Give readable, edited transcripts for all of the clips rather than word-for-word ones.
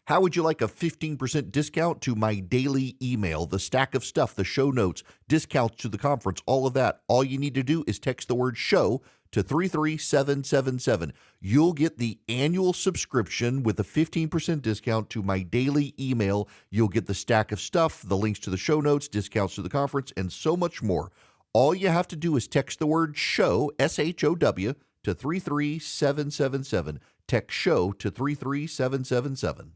How would you like a 15% discount to my daily email, the stack of stuff, the show notes, discounts to the conference, all of that? All you need to do is text the word show to 33777. You'll get the annual subscription with a 15% discount to my daily email. You'll get the stack of stuff, the links to the show notes, discounts to the conference, and so much more. All you have to do is text the word show, SHOW, to 33777. Text show to 33777.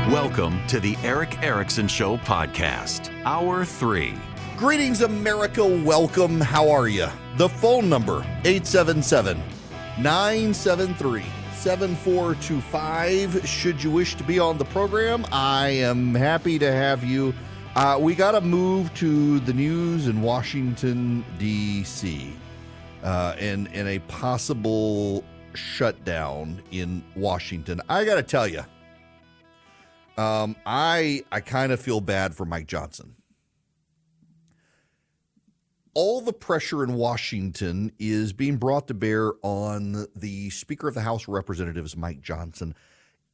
Welcome to the Eric Erickson Show podcast, Hour 3. Greetings, America. Welcome. How are you? The phone number, 877-973-7425. Should you wish to be on the program, I am happy to have you. We got to move to the news in Washington, D.C., and a possible shutdown in Washington. I got to tell you, I kind of feel bad for Mike Johnson. All the pressure in Washington is being brought to bear on the Speaker of the House of Representatives, Mike Johnson.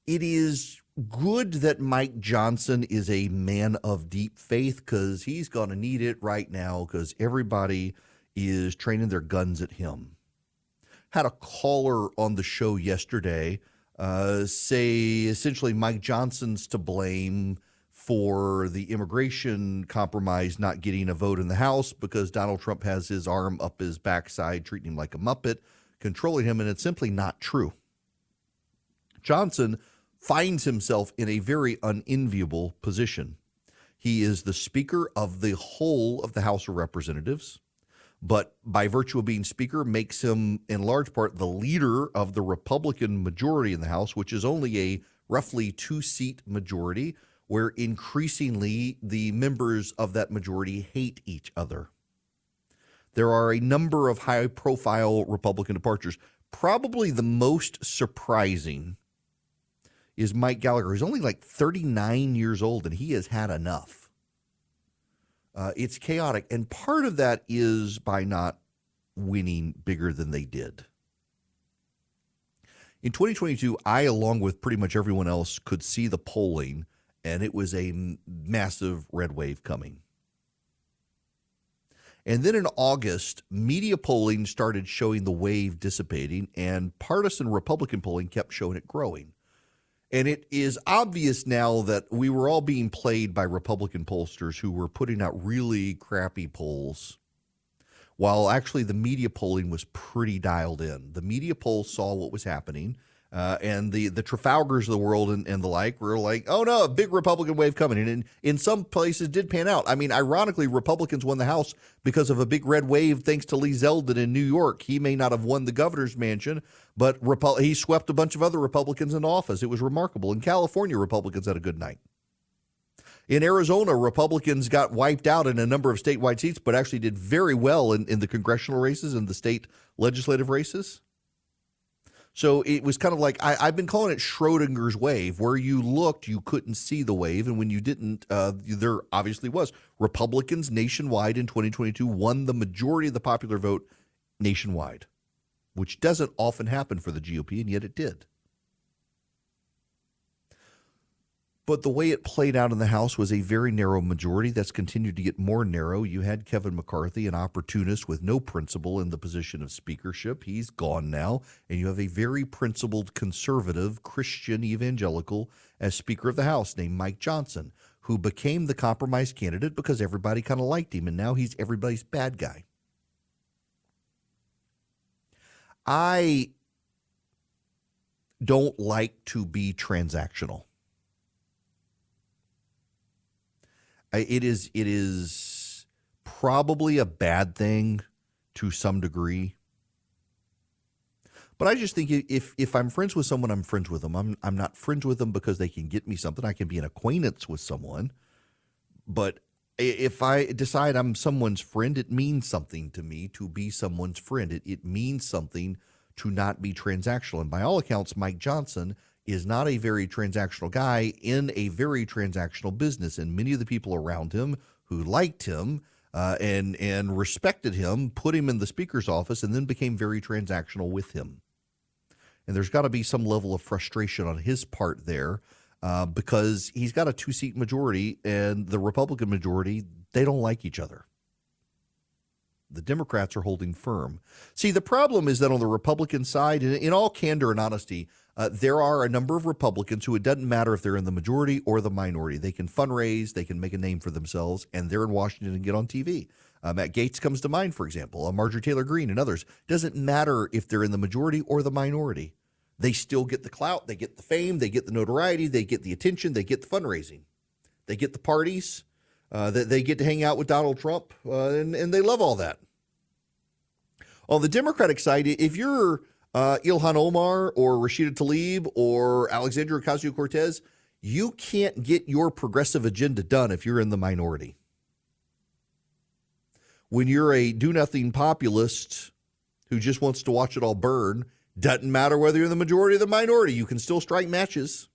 It is good that Mike Johnson is a man of deep faith because he's going to need it right now because everybody is training their guns at him. Had a caller on the show yesterday say essentially Mike Johnson's to blame for the immigration compromise not getting a vote in the House because Donald Trump has his arm up his backside, treating him like a Muppet, controlling him, and it's simply not true. Johnson finds himself in a very unenviable position. He is the Speaker of the whole of the House of Representatives, but by virtue of being Speaker makes him in large part the leader of the Republican majority in the House, which is only a roughly 2-seat majority, where increasingly the members of that majority hate each other. There are a number of high-profile Republican departures. Probably the most surprising is Mike Gallagher. He's only like 39 years old, and he has had enough. It's chaotic, and part of that is by not winning bigger than they did. In 2022, I, along with pretty much everyone else, could see the polling, and it was a massive red wave coming. And then in August, media polling started showing the wave dissipating, and partisan Republican polling kept showing it growing. And it is obvious now that we were all being played by Republican pollsters who were putting out really crappy polls, while actually the media polling was pretty dialed in. The media polls saw what was happening, and the Trafalgars of the world and the like were like, oh no, a big Republican wave coming. And in some places did pan out. I mean, ironically, Republicans won the House because of a big red wave thanks to Lee Zeldin in New York. He may not have won the governor's mansion, but he swept a bunch of other Republicans into office. It was remarkable. In California, Republicans had a good night. In Arizona, Republicans got wiped out in a number of statewide seats, but actually did very well in the congressional races and the state legislative races. So it was kind of like, I've been calling it Schrodinger's wave, where you looked, you couldn't see the wave. And when you didn't, there obviously was. Republicans nationwide in 2022 won the majority of the popular vote nationwide, which doesn't often happen for the GOP, and yet it did. But the way it played out in the House was a very narrow majority that's continued to get more narrow. You had Kevin McCarthy, an opportunist with no principle in the position of speakership. He's gone now. And you have a very principled, conservative, Christian evangelical as Speaker of the House named Mike Johnson, who became the compromise candidate because everybody kind of liked him. And now he's everybody's bad guy. I don't like to be transactional. It is probably a bad thing to some degree. But I just think if I'm friends with someone, I'm friends with them. I'm not friends with them because they can get me something. I can be an acquaintance with someone. But if I decide I'm someone's friend, it means something to me to be someone's friend. It means something to not be transactional. And by all accounts, Mike Johnson is not a very transactional guy in a very transactional business. And many of the people around him who liked him and respected him, put him in the speaker's office, and then became very transactional with him. And there's got to be some level of frustration on his part there because he's got a 2-seat majority, and the Republican majority, they don't like each other. The Democrats are holding firm. See, the problem is that on the Republican side, in all candor and honesty, there are a number of Republicans who it doesn't matter if they're in the majority or the minority. They can fundraise, they can make a name for themselves, and they're in Washington and get on TV. Matt Gaetz comes to mind, for example, Marjorie Taylor Greene and others. Doesn't matter if they're in the majority or the minority. They still get the clout, they get the fame, they get the notoriety, they get the attention, they get the fundraising. They get the parties, they get to hang out with Donald Trump, and they love all that. On the Democratic side, if you're Ilhan Omar or Rashida Tlaib or Alexandria Ocasio-Cortez, you can't get your progressive agenda done if you're in the minority. When you're a do-nothing populist who just wants to watch it all burn, doesn't matter whether you're in the majority or the minority, you can still strike matches.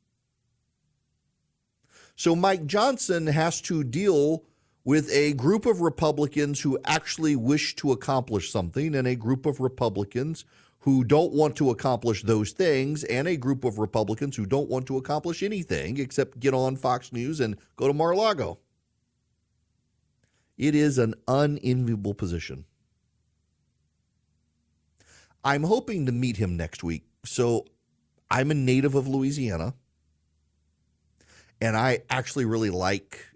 So Mike Johnson has to deal with a group of Republicans who actually wish to accomplish something and a group of Republicans who don't want to accomplish those things and a group of Republicans who don't want to accomplish anything except get on Fox News and go to Mar-a-Lago. It is an unenviable position. I'm hoping to meet him next week. So I'm a native of Louisiana, and I actually really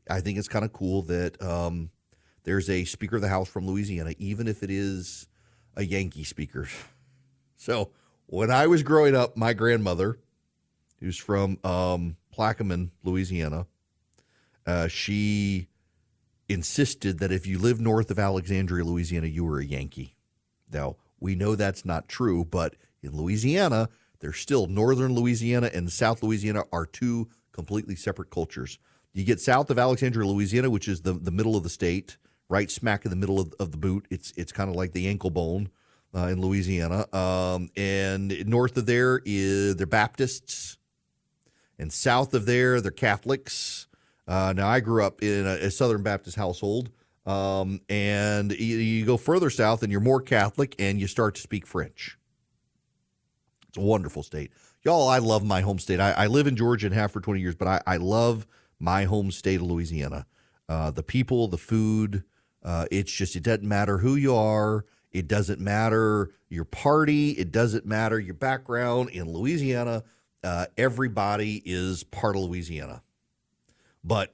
I think it's kind of cool that there's a Speaker of the House from Louisiana, even if it is a Yankee speaker. So when I was growing up, my grandmother, who's from Plaquemine, Louisiana, she insisted that if you live north of Alexandria, Louisiana, you were a Yankee. Now, we know that's not true, but in Louisiana, there's still northern Louisiana and South Louisiana are two completely separate cultures. You get south of Alexandria, Louisiana, which is the middle of the state, right smack in the middle of the boot. It's kind of like the ankle bone in Louisiana. And north of there they're Baptists, and south of there they're Catholics. Now, I grew up in a Southern Baptist household. And you go further south and you're more Catholic and you start to speak French. It's a wonderful state. Y'all, I love my home state. I live in Georgia and have for 20 years, but I love my home state of Louisiana. The people, the food, it doesn't matter who you are. It doesn't matter your party. It doesn't matter your background. In Louisiana, everybody is part of Louisiana. But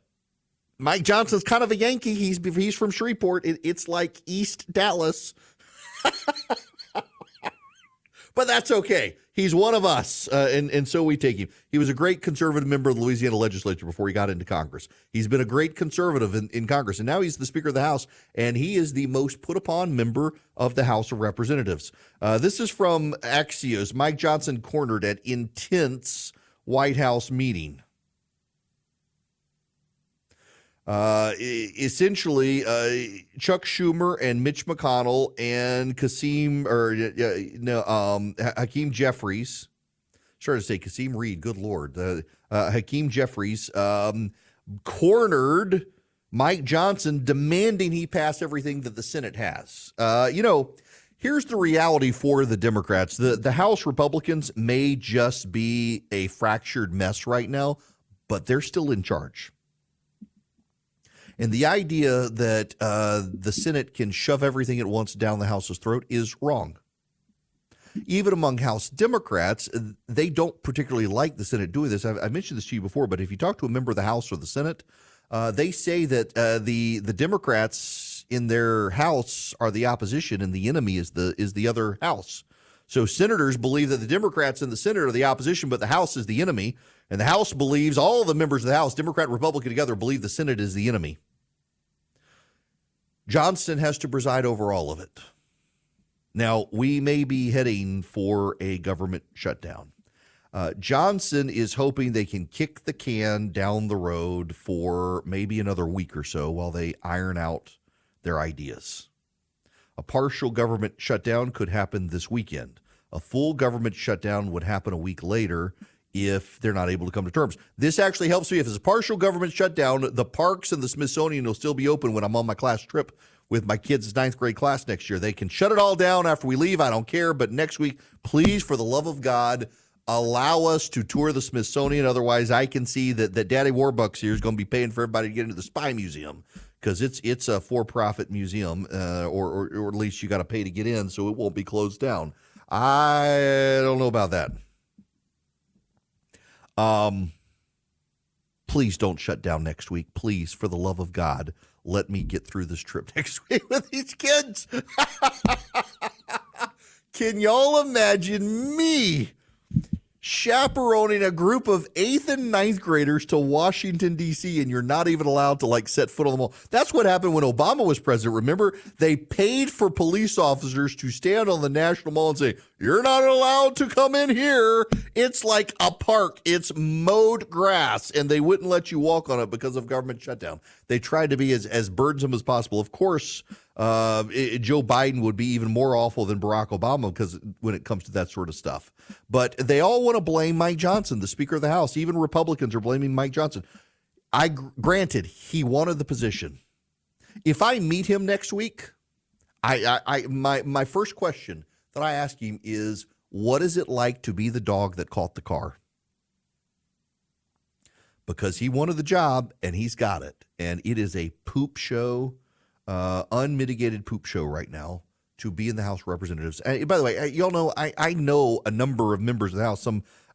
Mike Johnson's kind of a Yankee. He's from Shreveport. It's like East Dallas. But that's okay. He's one of us, and so we take him. He was a great conservative member of the Louisiana legislature before he got into Congress. He's been a great conservative in Congress, and now he's the Speaker of the House, and he is the most put-upon member of the House of Representatives. This is from Axios. Mike Johnson cornered at intense White House meeting. Essentially, Chuck Schumer and Mitch McConnell and Hakeem Jeffries. Sorry to say Kasim Reed. Good Lord, Hakeem Jeffries cornered Mike Johnson, demanding he pass everything that the Senate has. Here's the reality for the Democrats: the House Republicans may just be a fractured mess right now, but they're still in charge. And the idea that the Senate can shove everything it wants down the House's throat is wrong. Even among House Democrats, they don't particularly like the Senate doing this. I mentioned this to you before, but if you talk to a member of the House or the Senate, they say that the Democrats in their House are the opposition and the enemy is the other House. So senators believe that the Democrats in the Senate are the opposition, but the House is the enemy. And the House believes, all of the members of the House, Democrat and Republican together, believe the Senate is the enemy. Johnson has to preside over all of it. Now, we may be heading for a government shutdown. Johnson is hoping they can kick the can down the road for maybe another week or so while they iron out their ideas. A partial government shutdown could happen this weekend. A full government shutdown would happen a week later if they're not able to come to terms. This actually helps me. If it's a partial government shutdown, the parks and the Smithsonian will still be open when I'm on my class trip with my kids' 9th grade class next year. They can shut it all down after we leave. I don't care. But next week, please, for the love of God, allow us to tour the Smithsonian. Otherwise, I can see that Daddy Warbucks here is going to be paying for everybody to get into the Spy Museum, because it's a for-profit museum, or at least you got to pay to get in, so it won't be closed down. I don't know about that. Please don't shut down next week. Please, for the love of God, let me get through this trip next week with these kids. Can y'all imagine me chaperoning a group of 8th and 9th graders to Washington, D.C., and you're not even allowed to, like, set foot on the mall? That's what happened when Obama was president. Remember, they paid for police officers to stand on the National Mall and say, you're not allowed to come in here. It's like a park. It's mowed grass, and they wouldn't let you walk on it because of government shutdown. They tried to be as burdensome as possible. Of course, Joe Biden would be even more awful than Barack Obama because when it comes to that sort of stuff. But they all want to blame Mike Johnson, the Speaker of the House. Even Republicans are blaming Mike Johnson. Granted, he wanted the position. If I meet him next week, my first question that I ask him is, what is it like to be the dog that caught the car? Because he wanted the job and he's got it. And it is a poop show, unmitigated poop show right now to be in the House of Representatives. And by the way, y'all know I know a number of members of the House,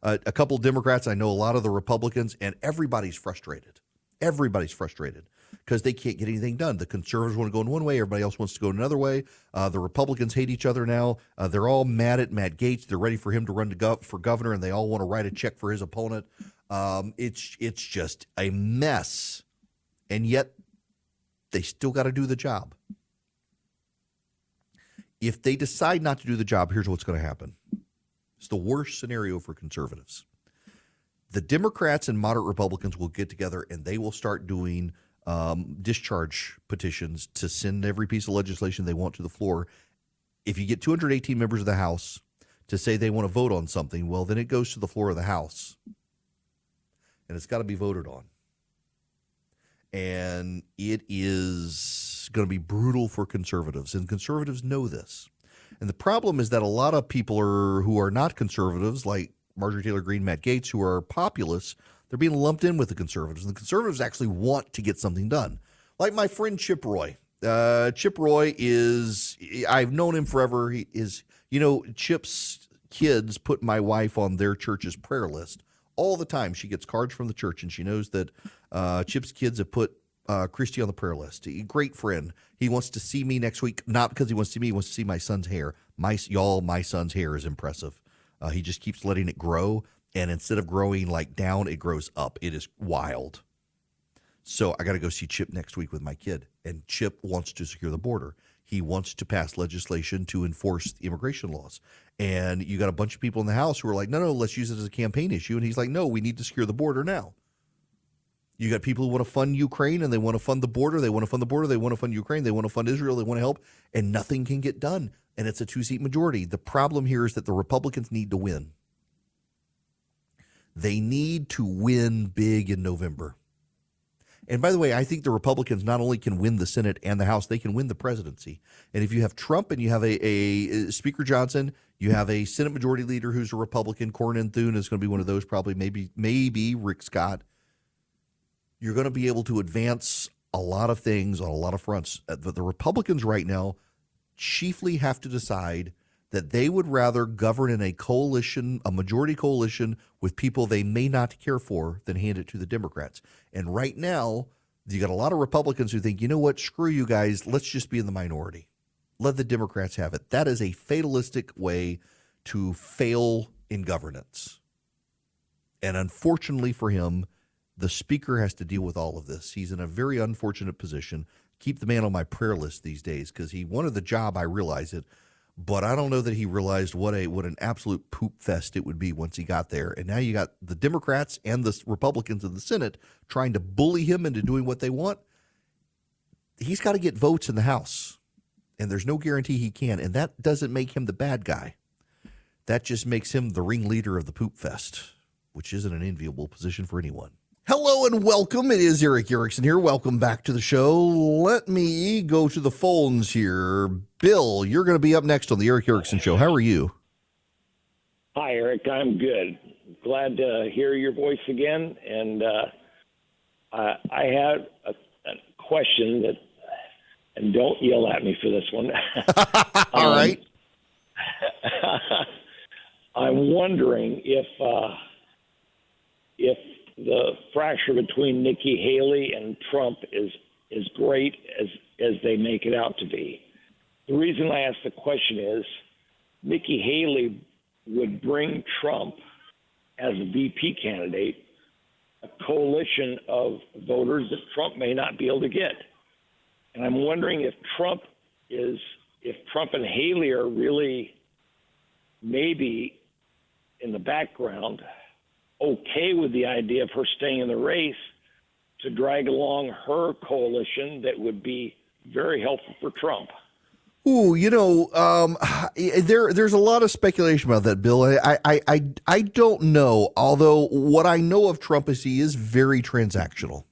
a couple of Democrats. I know a lot of the Republicans, and everybody's frustrated. Everybody's frustrated because they can't get anything done. The conservatives want to go in one way. Everybody else wants to go in another way. The Republicans hate each other now. They're all mad at Matt Gaetz. They're ready for him to run for governor, and they all want to write a check for his opponent. It's just a mess, and yet they still got to do the job. If they decide not to do the job, here's what's going to happen. It's the worst scenario for conservatives. The Democrats and moderate Republicans will get together and they will start doing discharge petitions to send every piece of legislation they want to the floor. If you get 218 members of the House to say they want to vote on something, well, then it goes to the floor of the House. And it's got to be voted on. And it is going to be brutal for conservatives, and conservatives know this. And the problem is that a lot of people who are not conservatives, like Marjorie Taylor Greene, Matt Gaetz, who are populists, they're being lumped in with the conservatives. And the conservatives actually want to get something done. Like my friend Chip Roy. Chip Roy I've known him forever. He is, Chip's kids put my wife on their church's prayer list all the time. She gets cards from the church, and she knows that Chip's kids have put Christy on the prayer list. A great friend. He wants to see me next week, not because he wants to see me. He wants to see my son's hair. My son's hair is impressive. He just keeps letting it grow, and instead of growing like down, it grows up. It is wild. So I got to go see Chip next week with my kid, and Chip wants to secure the border. He wants to pass legislation to enforce the immigration laws. And you got a bunch of people in the House who are like, no, let's use it as a campaign issue. And he's like, no, we need to secure the border now. You got people who want to fund Ukraine, and they want to fund the border. They want to fund the border. They want to fund Ukraine. They want to fund Israel. They want to help. And nothing can get done. And it's a 2-seat majority. The problem here is that the Republicans need to win. They need to win big in November. And by the way, I think the Republicans not only can win the Senate and the House, they can win the presidency. And if you have Trump and you have a Speaker Johnson, you have a Senate Majority Leader who's a Republican, Cornyn Thune is going to be one of those, probably maybe Rick Scott, you're going to be able to advance a lot of things on a lot of fronts. But the Republicans right now chiefly have to decide that they would rather govern in a coalition, a majority coalition with people they may not care for, than hand it to the Democrats. And right now, you got a lot of Republicans who think, you know what, screw you guys, let's just be in the minority. Let the Democrats have it. That is a fatalistic way to fail in governance. And unfortunately for him, the Speaker has to deal with all of this. He's in a very unfortunate position. Keep the man on my prayer list these days because he wanted the job, I realize it. But I don't know that he realized what an absolute poop fest it would be once he got there. And now you got the Democrats and the Republicans in the Senate trying to bully him into doing what they want. He's got to get votes in the House, and there's no guarantee he can. And that doesn't make him the bad guy. That just makes him the ringleader of the poop fest, which isn't an enviable position for anyone. Hello and welcome. It is Eric Erickson here. Welcome back to the show. Let me go to the phones here. Bill, you're going to be up next on the Eric Erickson Show. How are you? Hi, Eric. I'm good. Glad to hear your voice again. And I had a question that, and don't yell at me for this one. All right. I'm wondering if the fracture between Nikki Haley and Trump is great as they make it out to be. The reason I ask the question is Nikki Haley would bring Trump as a VP candidate a coalition of voters that Trump may not be able to get. And I'm wondering if Trump and Haley are really maybe in the background okay with the idea of her staying in the race to drag along her coalition that would be very helpful for Trump. Ooh, there's a lot of speculation about that, Bill. I don't know. Although what I know of Trump is he is very transactional.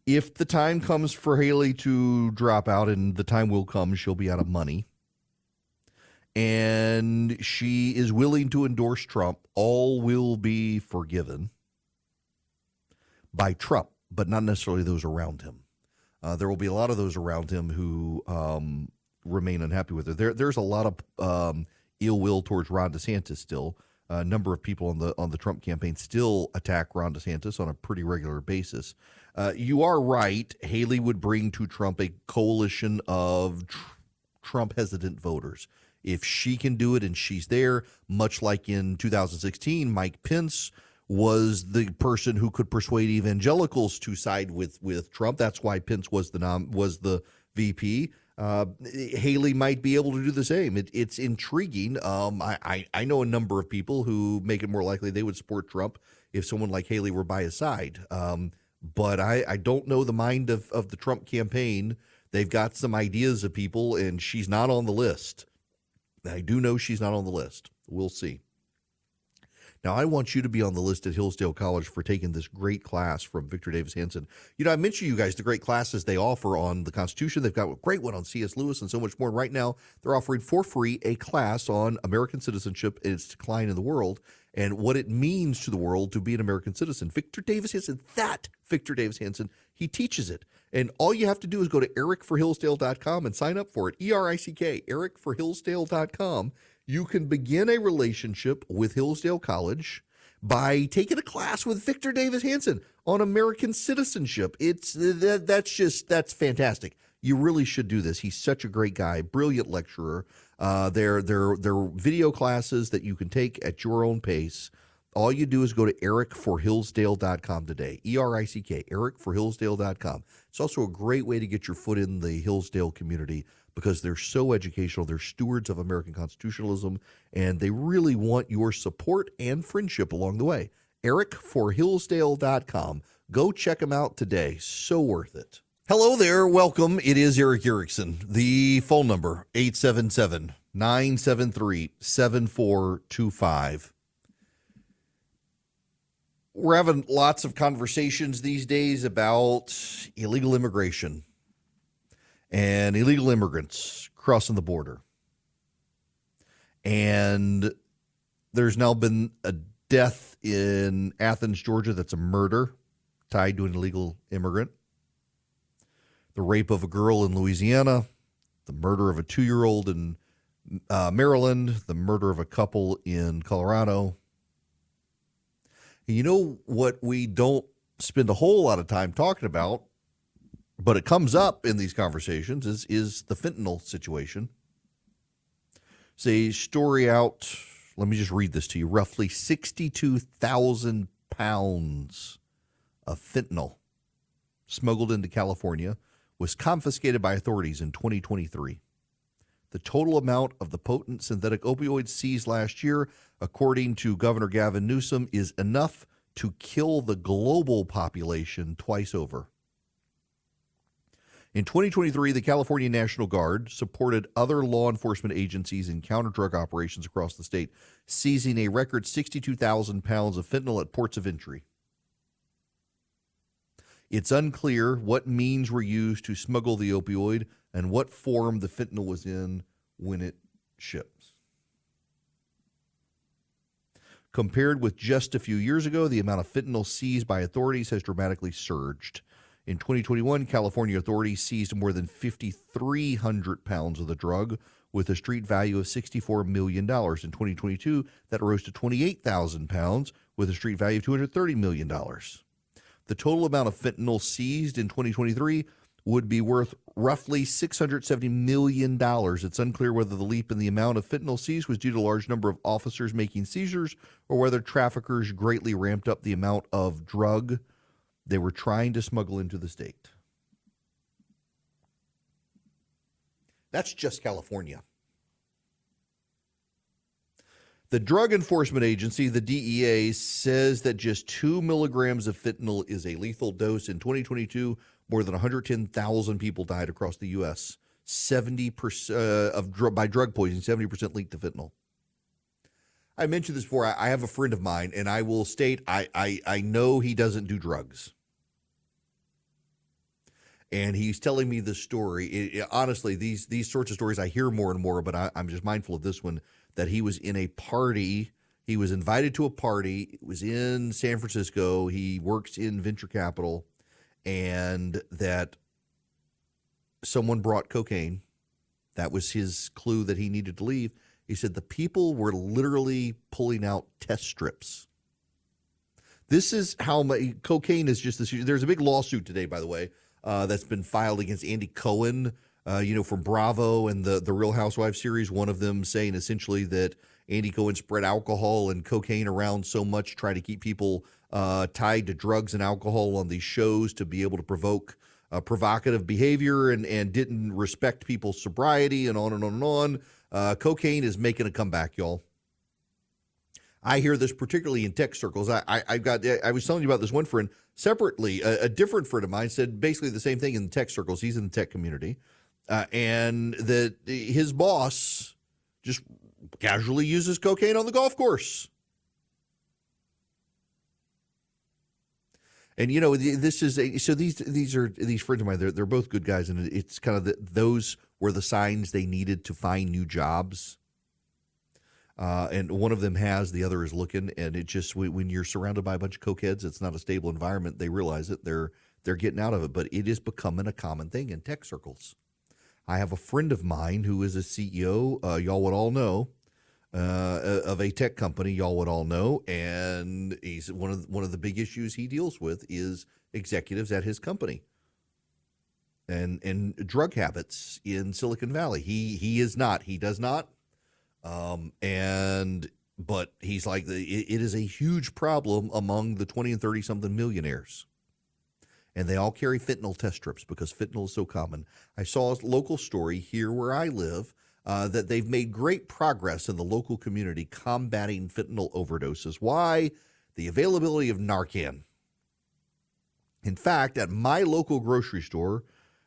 If the time comes for Haley to drop out, and the time will come, she'll be out of money, and she is willing to endorse Trump, all will be forgiven by Trump, but not necessarily those around him. There will be a lot of those around him who remain unhappy with her. There's a lot of ill will towards Ron DeSantis still. A number of people on the Trump campaign still attack Ron DeSantis on a pretty regular basis. You are right. Haley would bring to Trump a coalition of Trump hesitant voters. If she can do it and she's there, much like in 2016, Mike Pence was the person who could persuade evangelicals to side with Trump. That's why Pence was the VP. Haley might be able to do the same. It's intriguing. I know a number of people who make it more likely they would support Trump if someone like Haley were by his side. But I don't know the mind of the Trump campaign. They've got some ideas of people, and she's not on the list. I do know she's not on the list. We'll see. Now, I want you to be on the list at Hillsdale College for taking this great class from Victor Davis Hanson. I mentioned you guys the great classes they offer on the Constitution. They've got a great one on C.S. Lewis and so much more. And right now, they're offering for free a class on American citizenship and its decline in the world and what it means to the world to be an American citizen. Victor Davis Hanson, he teaches it. And all you have to do is go to ericforhillsdale.com and sign up for it. ERICK, ericforhillsdale.com. You can begin a relationship with Hillsdale College by taking a class with Victor Davis Hanson on American citizenship. That's fantastic. You really should do this. He's such a great guy, brilliant lecturer. They're video classes that you can take at your own pace. All you do is go to ericforhillsdale.com today, ERICK, ericforhillsdale.com. It's also a great way to get your foot in the Hillsdale community because they're so educational. They're stewards of American constitutionalism, and they really want your support and friendship along the way. ericforhillsdale.com. Go check them out today. So worth it. Hello there. Welcome. It is Eric Erickson. The phone number, 877-973-7425. We're having lots of conversations these days about illegal immigration and illegal immigrants crossing the border. And there's now been a death in Athens, Georgia, that's a murder tied to an illegal immigrant. The rape of a girl in Louisiana, the murder of a 2-year-old in Maryland, the murder of a couple in Colorado. You know what we don't spend a whole lot of time talking about, but it comes up in these conversations, is the fentanyl situation. It's a story out, let me just read this to you, roughly 62,000 pounds of fentanyl smuggled into California was confiscated by authorities in 2023. The total amount of the potent synthetic opioids seized last year, according to Governor Gavin Newsom, is enough to kill the global population twice over. In 2023, the California National Guard supported other law enforcement agencies in counter-drug operations across the state, seizing a record 62,000 pounds of fentanyl at ports of entry. It's unclear what means were used to smuggle the opioid and what form the fentanyl was in when it ships. Compared with just a few years ago, the amount of fentanyl seized by authorities has dramatically surged. In 2021, California authorities seized more than 5,300 pounds of the drug with a street value of $64 million. In 2022, that rose to 28,000 pounds with a street value of $230 million. The total amount of fentanyl seized in 2023 would be worth roughly $670 million. It's unclear whether the leap in the amount of fentanyl seized was due to a large number of officers making seizures or whether traffickers greatly ramped up the amount of drug they were trying to smuggle into the state. That's just California. The Drug Enforcement Agency, the DEA, says that just 2 milligrams of fentanyl is a lethal dose. In 2022, more than 110,000 people died across the U.S. 70% by drug poisoning, 70% linked to fentanyl. I mentioned this before. I have a friend of mine, and I will state I know he doesn't do drugs. And he's telling me this story. Honestly, these sorts of stories I hear more and more, but I'm just mindful of this one, that he was in a party. He was invited to a party. It was in San Francisco. He works in venture capital, and that someone brought cocaine. That was his clue that he needed to leave. He said the people were literally pulling out test strips. This is how cocaine is just this. There's a big lawsuit today, by the way, that's been filed against Andy Cohen, from Bravo and the Real Housewives series. One of them saying essentially that Andy Cohen spread alcohol and cocaine around so much, trying to keep people tied to drugs and alcohol on these shows to be able to provoke provocative behavior and didn't respect people's sobriety and on and on and on. Cocaine is making a comeback, y'all. I hear this particularly in tech circles. I was telling you about this one friend separately. A different friend of mine said basically the same thing in the tech circles. He's in the tech community, and that his boss just casually uses cocaine on the golf course. And this is these friends of mine. They're both good guys, and it's kind of those were the signs they needed to find new jobs. And one of them has, the other is looking, and it just when you're surrounded by a bunch of cokeheads, it's not a stable environment. They realize it. They're getting out of it, but it is becoming a common thing in tech circles. I have a friend of mine who is a CEO. Y'all would all know of a tech company. Y'all would all know, and he's one of the big issues he deals with is executives at his company and drug habits in Silicon Valley. He does not. But he's like, it is a huge problem among the 20 and 30 something millionaires. And they all carry fentanyl test strips because fentanyl is so common. I saw a local story here where I live that they've made great progress in the local community combating fentanyl overdoses. Why? The availability of Narcan. In fact, at my local grocery store,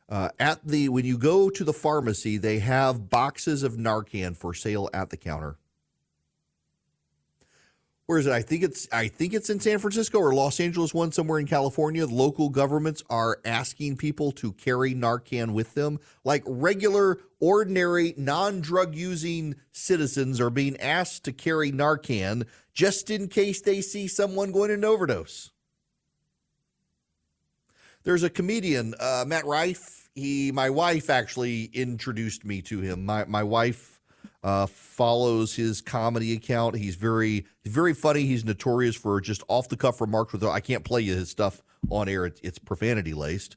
when you go to the pharmacy, they have boxes of Narcan for sale at the counter. Where is it? I think it's in San Francisco or Los Angeles, one somewhere in California. Local governments are asking people to carry Narcan with them. Like regular, ordinary, non-drug using citizens are being asked to carry Narcan just in case they see someone going into overdose. There's a comedian, Matt Rife. My wife actually introduced me to him. My wife follows his comedy account. He's very funny. He's notorious for just off the cuff remarks. I can't play you his stuff on air. It's profanity laced,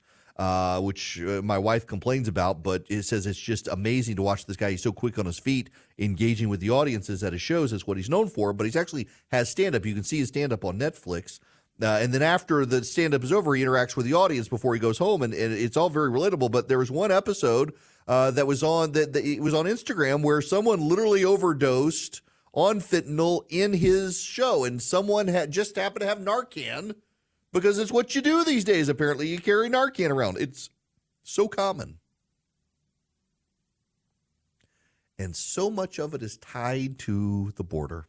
which my wife complains about. But it says it's just amazing to watch this guy. He's so quick on his feet, engaging with the audiences at his shows. Is what he's known for. But he's actually has stand up. You can see his stand up on Netflix. And then after the stand-up is over, he interacts with the audience before he goes home, and it's all very relatable. But there was one episode that was on it was on Instagram where someone literally overdosed on fentanyl in his show, and someone just happened to have Narcan because it's what you do these days. Apparently, you carry Narcan around. It's so common, and so much of it is tied to the border.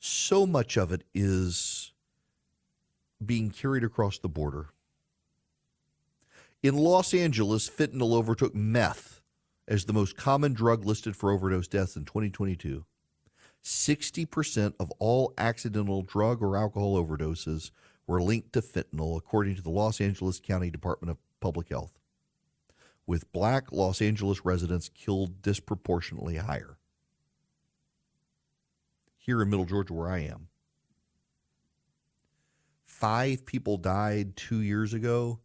So much of it is being carried across the border. In Los Angeles, fentanyl overtook meth as the most common drug listed for overdose deaths in 2022. 60% of all accidental drug or alcohol overdoses were linked to fentanyl, according to the Los Angeles County Department of Public Health, with black Los Angeles residents killed disproportionately higher. Here in Middle Georgia, where I am, 5 people died 2 years ago.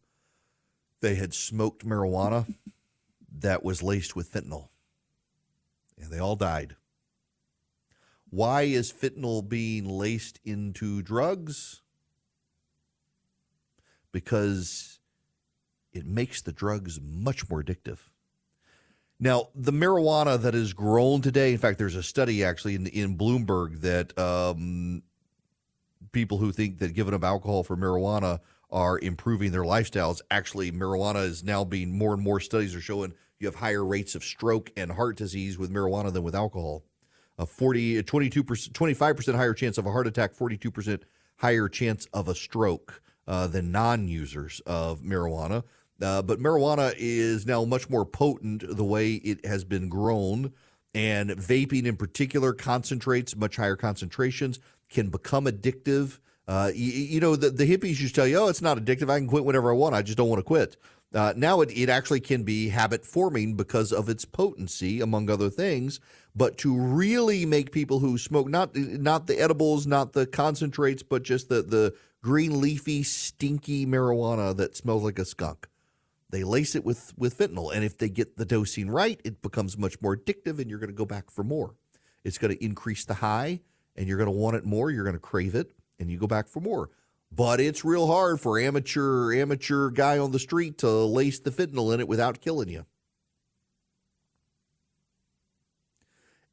They had smoked marijuana that was laced with fentanyl, and they all died. Why is fentanyl being laced into drugs? Because it makes the drugs much more addictive. Now, the marijuana that is grown today, in fact, there's a study actually in Bloomberg that people who think that giving up alcohol for marijuana are improving their lifestyles. Actually, marijuana is now being, more and more studies are showing you have higher rates of stroke and heart disease with marijuana than with alcohol. 25% higher chance of a heart attack, 42% higher chance of a stroke than non-users of marijuana. But marijuana is now much more potent the way it has been grown, and vaping in particular concentrates, much higher concentrations, can become addictive. The hippies used to tell you, it's not addictive. I can quit whenever I want. I just don't want to quit. Now it actually can be habit forming because of its potency, among other things. But to really make people who smoke, not the edibles, not the concentrates, but just the green leafy, stinky marijuana that smells like a skunk, they lace it with fentanyl. And if they get the dosing right, it becomes much more addictive, and you're going to go back for more. It's going to increase the high, and you're going to want it more. You're going to crave it, and you go back for more. But it's real hard for amateur guy on the street to lace the fentanyl in it without killing you.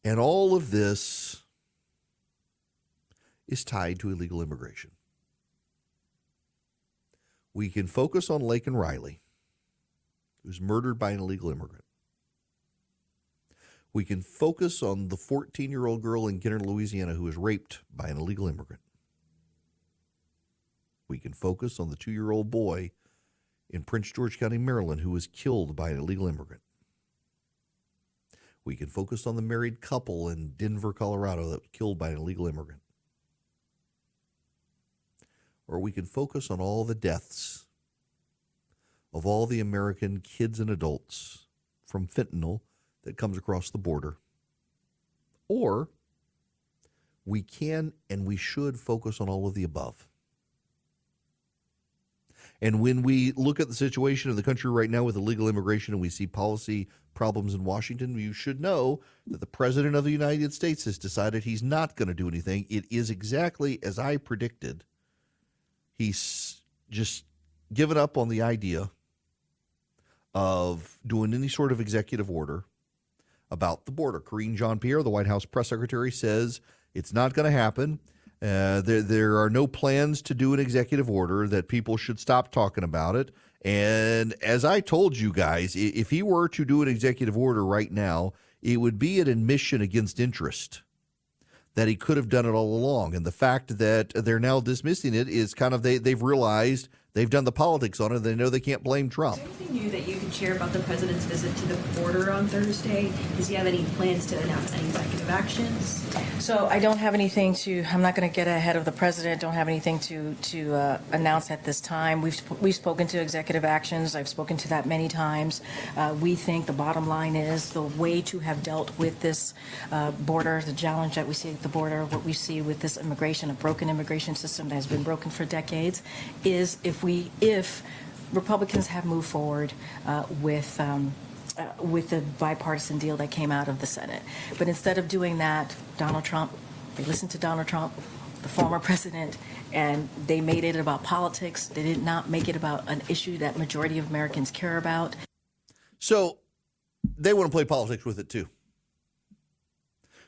And all of this is tied to illegal immigration. We can focus on Laken Riley, who's murdered by an illegal immigrant. We can focus on the 14-year-old girl in Kenner, Louisiana, who was raped by an illegal immigrant. We can focus on the 2-year-old boy in Prince George County, Maryland, who was killed by an illegal immigrant. We can focus on the married couple in Denver, Colorado, that was killed by an illegal immigrant. Or we can focus on all the deaths of all the American kids and adults from fentanyl that comes across the border. Or we can and we should focus on all of the above. And when we look at the situation in the country right now with illegal immigration and we see policy problems in Washington, you should know that the President of the United States has decided he's not going to do anything. It is exactly as I predicted. He's just given up on the idea of doing any sort of executive order about the border. Karine Jean-Pierre, the White House press secretary, says it's not going to happen. There are no plans to do an executive order, that people should stop talking about it. And as I told you guys, if he were to do an executive order right now, it would be an admission against interest that he could have done it all along. And the fact that they're now dismissing it is kind of, they've realized they've done the politics on it. They know they can't blame Trump. Is there anything new that you can share about the president's visit to the border on Thursday? Does he have any plans to announce any executive actions? So I don't have anything I'm not going to get ahead of the president. Don't have anything to announce at this time. We've spoken to executive actions. I've spoken to that many times. We think the bottom line is the way to have dealt with this border, the challenge that we see at the border, what we see with this immigration, a broken immigration system that has been broken for decades, is if Republicans have moved forward with the bipartisan deal that came out of the Senate. But instead of doing that, they listened to Donald Trump, the former president, and they made it about politics. They did not make it about an issue that majority of Americans care about. So they want to play politics with it too.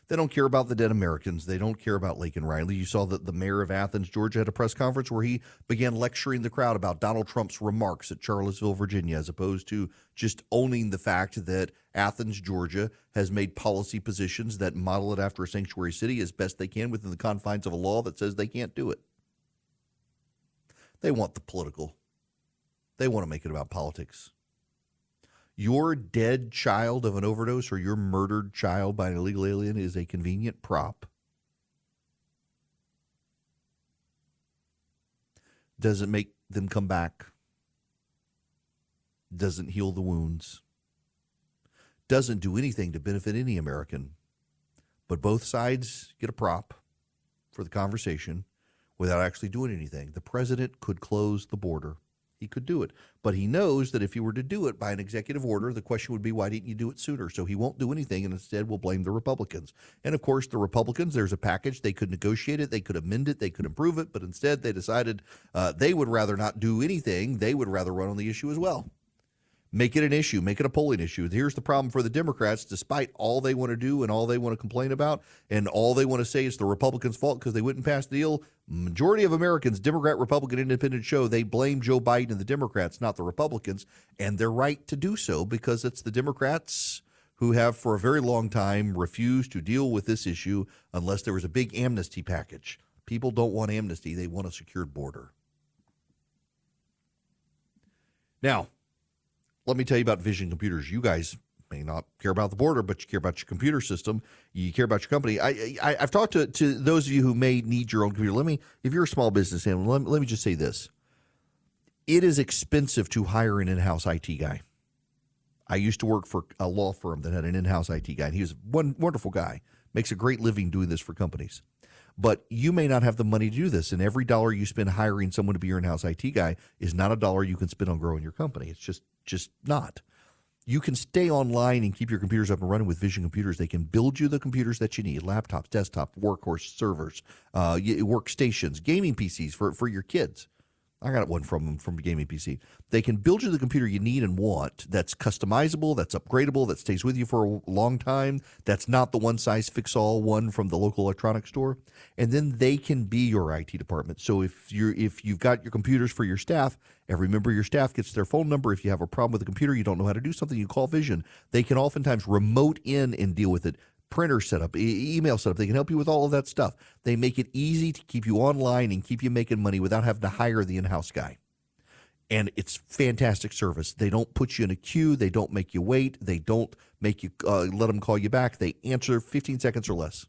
They don't care about the dead Americans. They don't care about Laken Riley. You saw that the mayor of Athens, Georgia, had a press conference where he began lecturing the crowd about Donald Trump's remarks at Charlottesville, Virginia, as opposed to just owning the fact that Athens, Georgia, has made policy positions that model it after a sanctuary city as best they can within the confines of a law that says they can't do it. They want the political. They want to make it about politics. Your dead child of an overdose or your murdered child by an illegal alien is a convenient prop. Doesn't make them come back. Doesn't heal the wounds. Doesn't do anything to benefit any American. But both sides get a prop for the conversation without actually doing anything. The president could close the border. He could do it. But he knows that if he were to do it by an executive order, the question would be, why didn't you do it sooner? So he won't do anything and instead will blame the Republicans. And of course, the Republicans, there's a package. They could negotiate it. They could amend it. They could improve it. But instead, they decided they would rather not do anything. They would rather run on the issue as well. Make it an issue. Make it a polling issue. Here's the problem for the Democrats. Despite all they want to do and all they want to complain about and all they want to say is the Republicans' fault because they wouldn't pass the deal, majority of Americans, Democrat, Republican, Independent, show they blame Joe Biden and the Democrats, not the Republicans. And they're right to do so because it's the Democrats who have for a very long time refused to deal with this issue unless there was a big amnesty package. People don't want amnesty. They want a secured border. Now, let me tell you about Vision Computers. You guys may not care about the border, but you care about your computer system. You care about your company. I've talked to those of you who may need your own computer. If you're a small business, let me just say this. It is expensive to hire an in-house IT guy. I used to work for a law firm that had an in-house IT guy, and he was one wonderful guy. Makes a great living doing this for companies. But you may not have the money to do this, and every dollar you spend hiring someone to be your in-house IT guy is not a dollar you can spend on growing your company. It's just not. You can stay online and keep your computers up and running with Vision Computers. They can build you the computers that you need, laptops, desktop, workhorse servers, workstations, gaming PCs for your kids. I got one from a gaming PC. They can build you the computer you need and want that's customizable, that's upgradable, that stays with you for a long time, that's not the one-size-fits-all one from the local electronics store. And then they can be your IT department. So if you've got your computers for your staff, every member of your staff gets their phone number. If you have a problem with a computer, you don't know how to do something, you call Vision. They can oftentimes remote in and deal with it. Printer setup, email setup. They can help you with all of that stuff. They make it easy to keep you online and keep you making money without having to hire the in-house guy. And it's fantastic service. They don't put you in a queue. They don't make you wait. They don't make you let them call you back. They answer 15 seconds or less.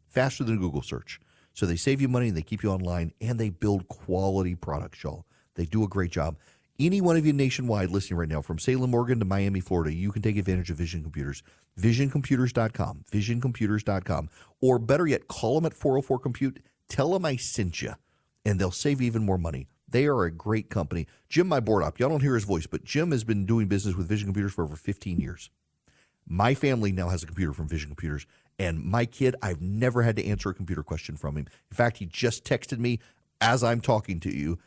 Faster than a Google search. So they save you money and they keep you online and they build quality products, y'all. They do a great job. Any one of you nationwide listening right now, from Salem, Oregon to Miami, Florida, you can take advantage of Vision Computers. VisionComputers.com. VisionComputers.com. Or better yet, call them at 404-COMPUTE. Tell them I sent you, and they'll save you even more money. They are a great company. Jim, my board op, y'all don't hear his voice, but Jim has been doing business with Vision Computers for over 15 years. My family now has a computer from Vision Computers, and my kid, I've never had to answer a computer question from him. In fact, he just texted me as I'm talking to you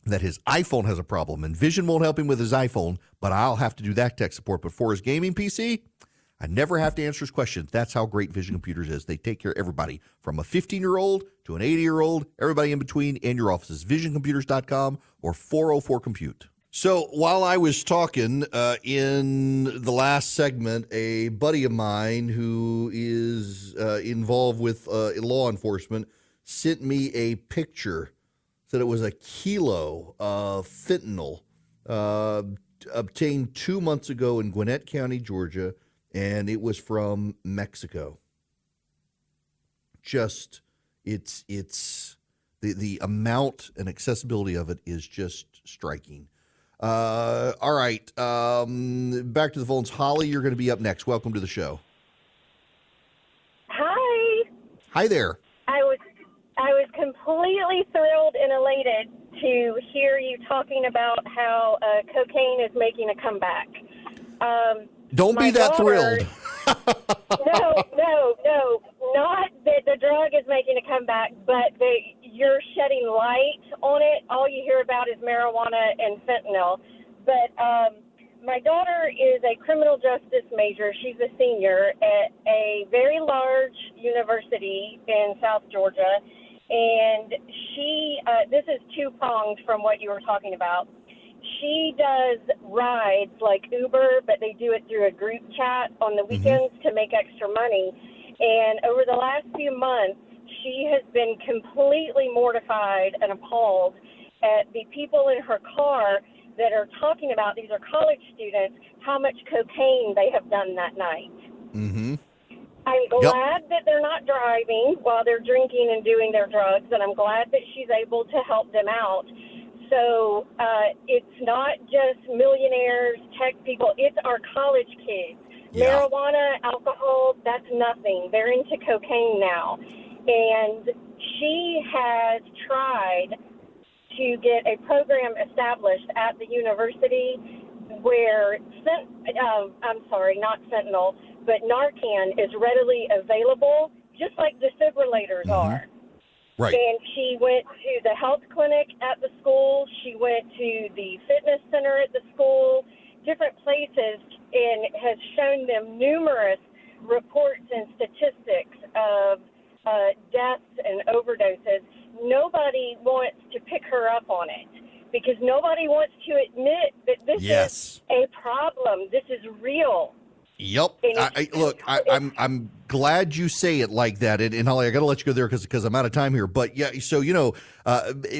that his iPhone has a problem, and Vision won't help him with his iPhone, but I'll have to do that tech support. But for his gaming PC, I never have to answer his questions. That's how great Vision Computers is. They take care of everybody, from a 15-year-old to an 80-year-old, everybody in between, and your offices. VisionComputers.com or 404-COMPUTE. So while I was talking in the last segment, a buddy of mine who is involved with law enforcement sent me a picture. That it was a kilo of fentanyl obtained 2 months ago in Gwinnett County, Georgia, and it was from Mexico. Just it's the amount and accessibility of it is just striking. All right, back to the phones. Holly, you're going to be up next. Welcome to the show. Hi. Hi there. I was completely thrilled and elated to hear you talking about how cocaine is making a comeback. Don't be that thrilled. No, not that the drug is making a comeback, but you're shedding light on it. All you hear about is marijuana and fentanyl. But my daughter is a criminal justice major. She's a senior at a very large university in South Georgia. And she, this is two-pronged from what you were talking about. She does rides like Uber, but they do it through a group chat on the weekends to make extra money. And over the last few months, she has been completely mortified and appalled at the people in her car that are talking about, these are college students, how much cocaine they have done that night. Mm-hmm. I'm glad that they're not driving while they're drinking and doing their drugs, and I'm glad that she's able to help them out. So it's not just millionaires, tech people, it's our college kids. Yeah. Marijuana, alcohol, that's nothing. They're into cocaine now. And she has tried to get a program established at the university where, not fentanyl, but Narcan is readily available, just like defibrillators are. Right. And she went to the health clinic at the school. She went to the fitness center at the school, different places, and has shown them numerous reports and statistics of deaths and overdoses. Nobody wants to pick her up on it because nobody wants to admit that this is a problem. This is real. Yep. I'm glad you say it like that. And Holly, I got to let you go there because I'm out of time here. But yeah, so,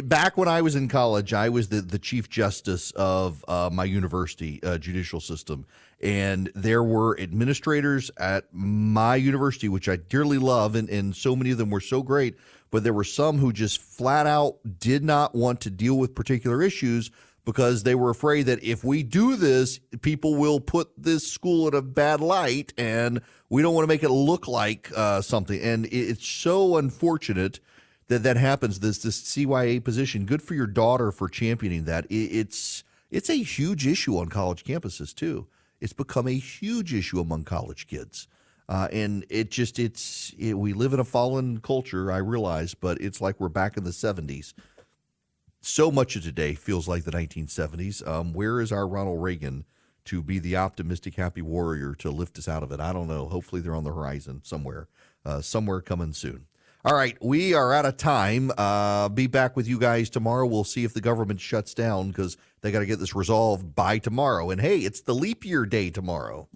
back when I was in college, I was the chief justice of my university judicial system. And there were administrators at my university, which I dearly love, and so many of them were so great. But there were some who just flat out did not want to deal with particular issues because they were afraid that if we do this, people will put this school in a bad light, and we don't want to make it look like something. And it's so unfortunate that happens, this CYA position. Good for your daughter for championing that. It's a huge issue on college campuses, too. It's become a huge issue among college kids. And we live in a fallen culture, I realize, but it's like we're back in the 70s. So much of today feels like the 1970s. Where is our Ronald Reagan to be the optimistic, happy warrior to lift us out of it? I don't know. Hopefully they're on the horizon somewhere coming soon. All right, we are out of time. Be back with you guys tomorrow. We'll see if the government shuts down because they got to get this resolved by tomorrow. And hey, it's the leap year day tomorrow.